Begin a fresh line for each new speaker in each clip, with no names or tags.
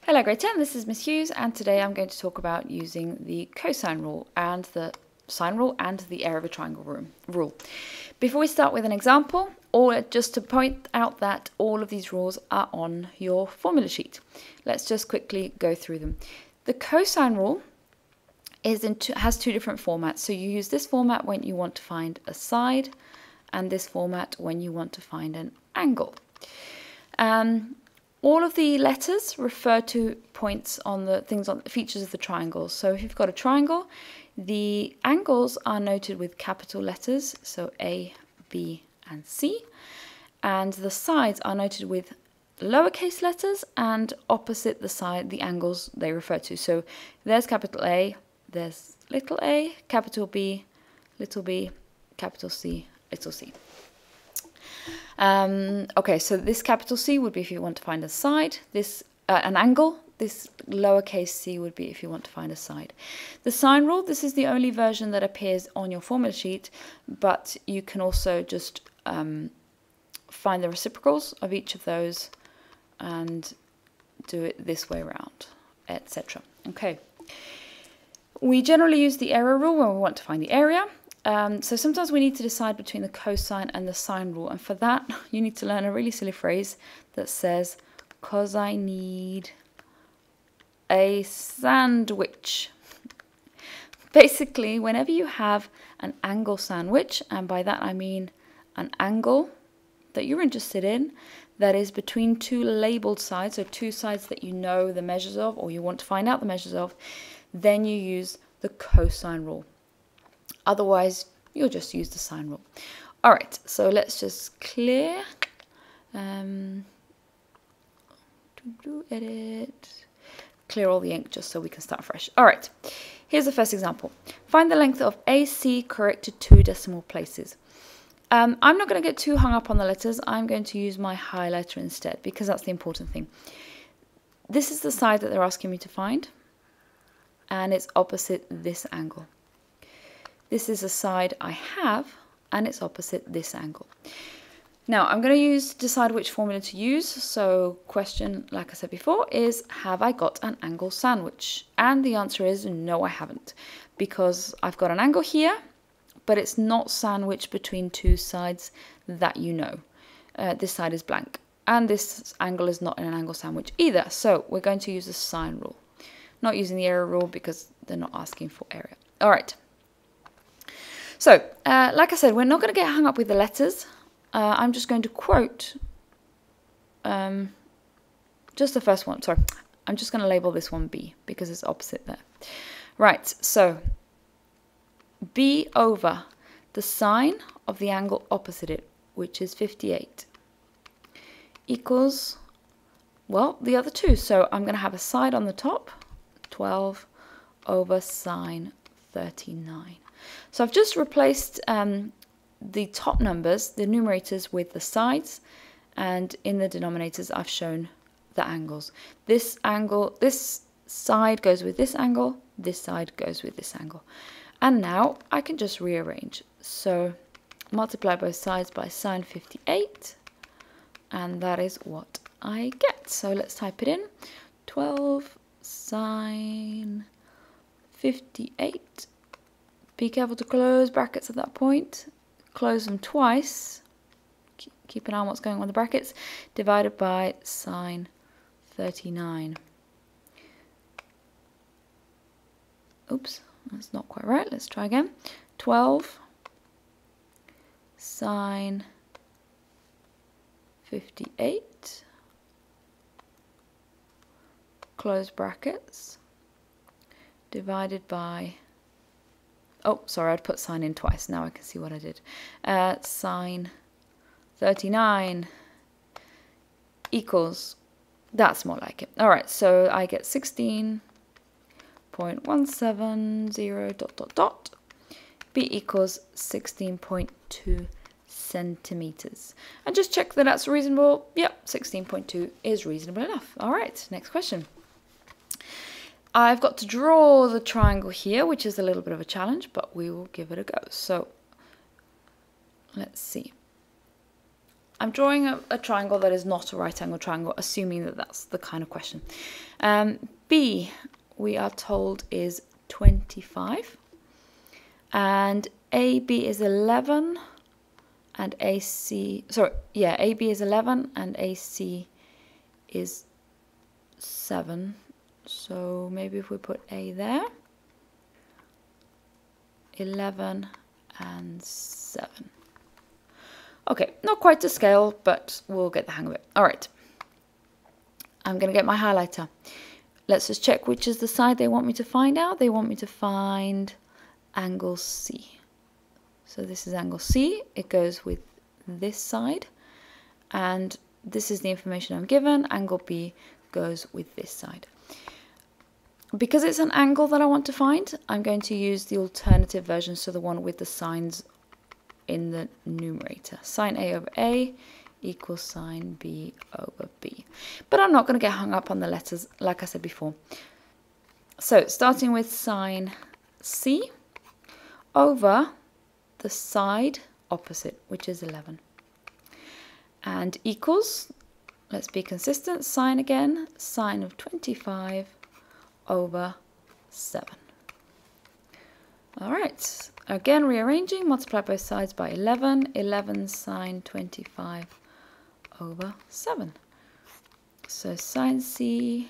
Hello grade 10, this is Miss Hughes, and today I'm going to talk about using the cosine rule and the sine rule and the area of a triangle rule. Before we start with an example, or just to point out that all of these rules are on your formula sheet. Let's just quickly go through them. The cosine rule has two different formats. So you use this format when you want to find a side, and this format when you want to find an angle. All of the letters refer to points on the features of the triangle. So if you've got a triangle, the angles are noted with capital letters, so A, B, and C, and the sides are noted with lowercase letters and opposite the angles they refer to. So there's capital A, there's little a, capital B, capital C, little c. Okay, so this capital C would be if you want to find a side, an angle. This lowercase c would be if you want to find a side. The sine rule, this is the only version that appears on your formula sheet, but you can also just find the reciprocals of each of those and do it this way around, etc. Okay. We generally use the area rule when we want to find the area. So sometimes we need to decide between the cosine and the sine rule, and for that you need to learn a really silly phrase that says, "'cause I need a sandwich." Basically, whenever you have an angle sandwich, and by that I mean an angle that you're interested in that is between two labeled sides, so two sides that you know the measures of or you want to find out the measures of, then you use the cosine rule. Otherwise, you'll just use the sine rule. All right, so let's just clear. Edit. Clear all the ink just so we can start fresh. All right, here's the first example. Find the length of AC corrected 2 decimal places. I'm not going to get too hung up on the letters. I'm going to use my highlighter instead because that's the important thing. This is the side that they're asking me to find, and it's opposite this angle. This is a side I have, and it's opposite this angle. Now, I'm going to decide which formula to use. So question, like I said before, is have I got an angle sandwich? And the answer is no, I haven't, because I've got an angle here, but it's not sandwiched between two sides that you know. This side is blank, and this angle is not in an angle sandwich either. So we're going to use the sine rule, not using the area rule because they're not asking for area. All right. So, like I said, we're not going to get hung up with the letters. I'm just going to quote just the first one. Sorry, I'm just going to label this one B because it's opposite there. Right, so B over the sine of the angle opposite it, which is 58, equals, well, the other two. So I'm going to have a side on the top, 12 over sine 39. So I've just replaced the top numbers, the numerators, with the sides, and in the denominators I've shown the angles. This side goes with this angle, this side goes with this angle. And now I can just rearrange. So multiply both sides by sine 58, and that is what I get. So let's type it in. 12 sine 58. Be careful to close brackets at that point. Close them twice. Keep an eye on what's going on with the brackets. Divided by sine 39. Oops, that's not quite right. Let's try again. 12 sine 58. Close brackets. Divided by... Oh, sorry, I'd put sine in twice. Now I can see what I did. Sine 39 equals, that's more like it. All right, so I get 16.170 ... B equals 16.2 centimeters. And just check that that's reasonable. Yep, 16.2 is reasonable enough. All right, next question. I've got to draw the triangle here, which is a little bit of a challenge, but we will give it a go. So let's see. I'm drawing a triangle that is not a right angle triangle, assuming that that's the kind of question. B, we are told, is 25. And AB is 11 and AC, sorry, yeah, AB is 11 and AC is 7. So maybe if we put A there, 11 and 7. Okay, not quite to scale, but we'll get the hang of it. All right, I'm going to get my highlighter. Let's just check which is the side they want me to find out. They want me to find angle C. So this is angle C. It goes with this side. And this is the information I'm given. Angle B goes with this side. Because it's an angle that I want to find, I'm going to use the alternative version, so the one with the signs in the numerator. Sine A over A equals sine B over B. But I'm not going to get hung up on the letters, like I said before. So starting with sine C over the side opposite, which is 11. And equals, let's be consistent, sine again, sine of 25 over 7. All right, again rearranging, multiply both sides by 11, 11 sine 25 over 7. So sine C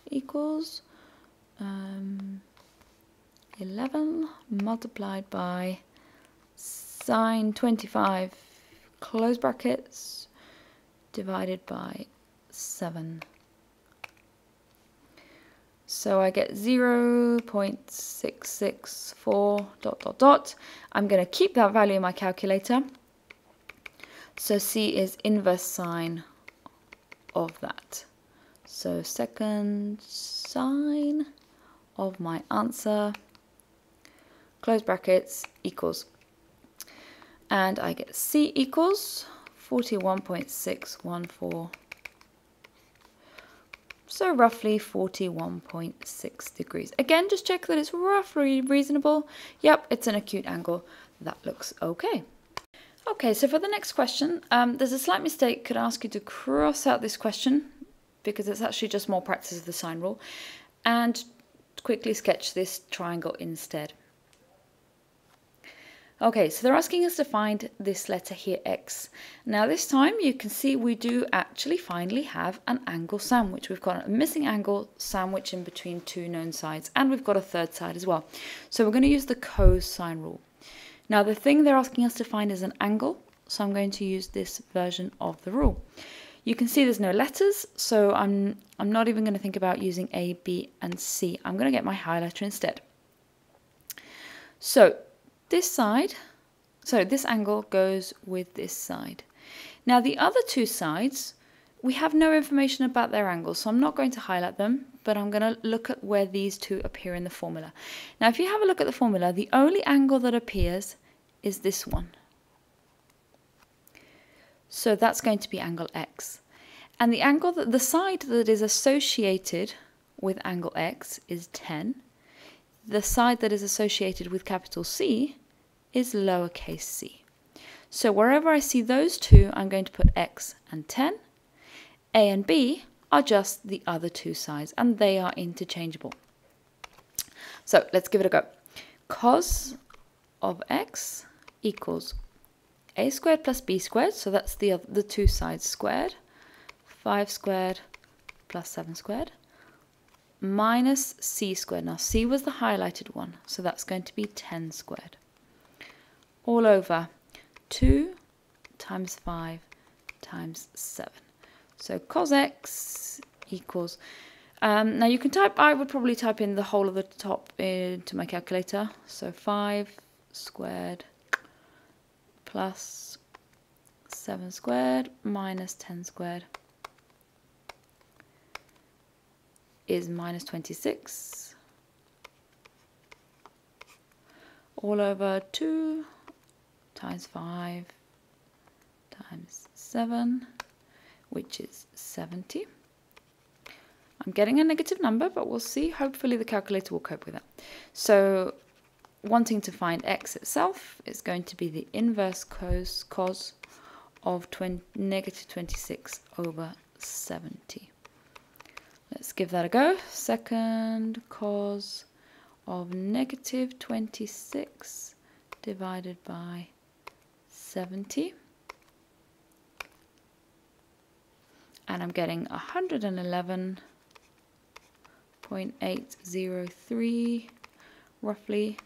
equals 11 multiplied by sine 25, close brackets, divided by 7. So I get 0.664 ... I'm going to keep that value in my calculator. So C is inverse sine of that. So second sine of my answer, close brackets, equals. And I get C equals 41.614. So roughly 41.6 degrees. Again, just check that it's roughly reasonable. Yep, it's an acute angle. That looks okay. Okay, so for the next question, there's a slight mistake. Could ask you to cross out this question because it's actually just more practice of the sine rule, and quickly sketch this triangle instead. Okay, so they're asking us to find this letter here, X. Now this time you can see we do actually finally have an angle sandwich. We've got a missing angle sandwich in between two known sides, and we've got a third side as well. So we're going to use the cosine rule. Now the thing they're asking us to find is an angle, so I'm going to use this version of the rule. You can see there's no letters, so I'm not even going to think about using A, B, and C. I'm going to get my highlighter instead. So this angle goes with this side. Now the other two sides, we have no information about their angles, so I'm not going to highlight them, but I'm going to look at where these two appear in the formula. Now if you have a look at the formula, the only angle that appears is this one. So that's going to be angle X. And the angle the side that is associated with angle X is 10. The side that is associated with capital C is lowercase c. So wherever I see those two, I'm going to put X and 10. A and B are just the other two sides, and they are interchangeable. So let's give it a go. Cos of X equals A squared plus B squared, so that's the two sides squared, 5 squared plus 7 squared, minus C squared. Now C was the highlighted one, so that's going to be 10 squared. All over 2 times 5 times 7. So cos X equals, now you can type, I would probably type in the whole of the top into my calculator. So 5 squared plus 7 squared minus 10 squared is minus 26. All over 2 times 5 times 7, which is 70. I'm getting a negative number, but we'll see. Hopefully the calculator will cope with that. So wanting to find X itself is going to be the inverse cos of negative 26 over 70. Let's give that a go. Second cos of negative 26 divided by 70. And I'm getting 111.803 roughly,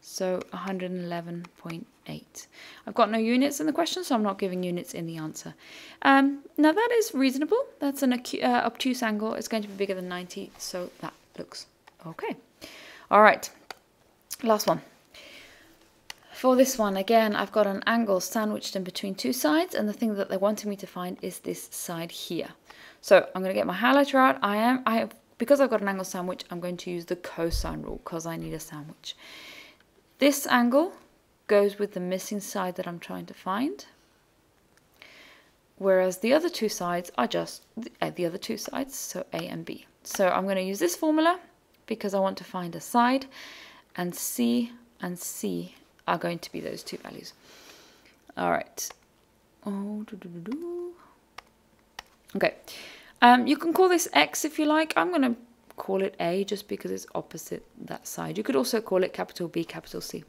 so 111.8. I've got no units in the question, so I'm not giving units in the answer. Now that is reasonable. That's an obtuse angle. It's going to be bigger than 90, so that looks okay. All right, last one. For this one, again, I've got an angle sandwiched in between two sides, and the thing that they're wanting me to find is this side here. So I'm going to get my highlighter out. Because I've got an angle sandwich, I'm going to use the cosine rule because I need a sandwich. This angle goes with the missing side that I'm trying to find, whereas the other two sides are just the other two sides, so A and B. So I'm going to use this formula because I want to find a side, and C are going to be those two values. All right. Okay. You can call this X if you like. I'm going to call it A just because it's opposite that side. You could also call it capital B, capital C.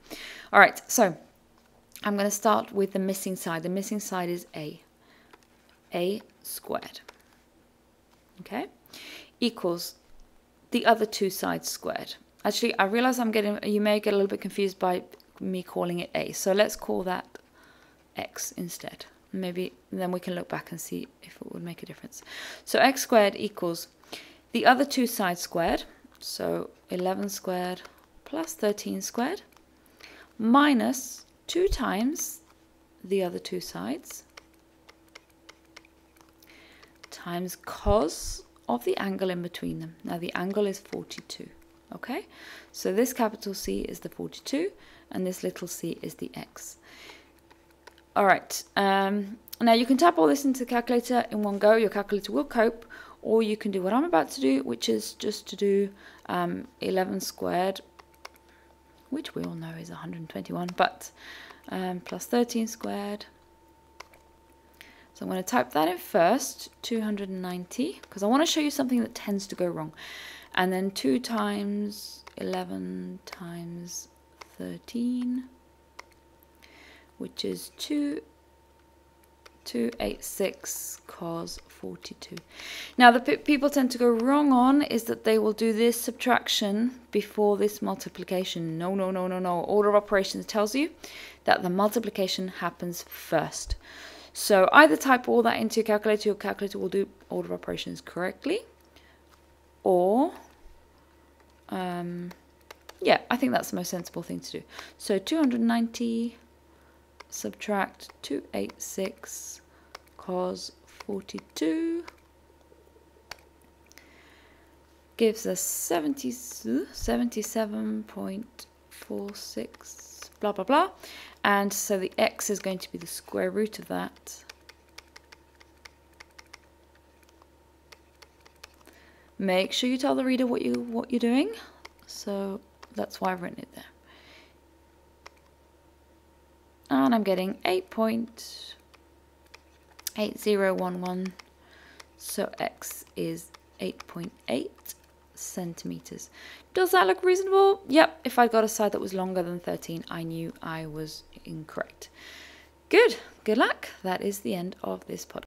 All right. So I'm going to start with the missing side. The missing side is A. A squared. Okay. Equals the other two sides squared. Actually, I realize you may get a little bit confused by me calling it A. So let's call that X instead. Maybe then we can look back and see if it would make a difference. So X squared equals the other two sides squared. So 11 squared plus 13 squared minus 2 times the other two sides times cos of the angle in between them. Now the angle is 42. Okay, so this capital C is the 42 and this little c is the X. All right, now you can type all this into the calculator in one go. Your calculator will cope, or you can do what I'm about to do, which is just to do 11 squared, which we all know is 121, but plus 13 squared. So I'm going to type that in first, 290, because I want to show you something that tends to go wrong. And then 2 times 11 times 13, which is 286 cos 42. Now the people tend to go wrong on is that they will do this subtraction before this multiplication. No. Order of operations tells you that the multiplication happens first. So either type all that into your calculator will do order of operations correctly, or yeah, I think that's the most sensible thing to do. So 290 subtract 286 cos 42 gives us 77.46 blah blah blah, and so the X is going to be the square root of that. Make sure you tell the reader what you're doing, so that's why I've written it there. And I'm getting 8.8011, so X is 8.8 centimeters. Does that look reasonable? Yep, if I got a side that was longer than 13, I knew I was incorrect. Good luck. That is the end of this podcast.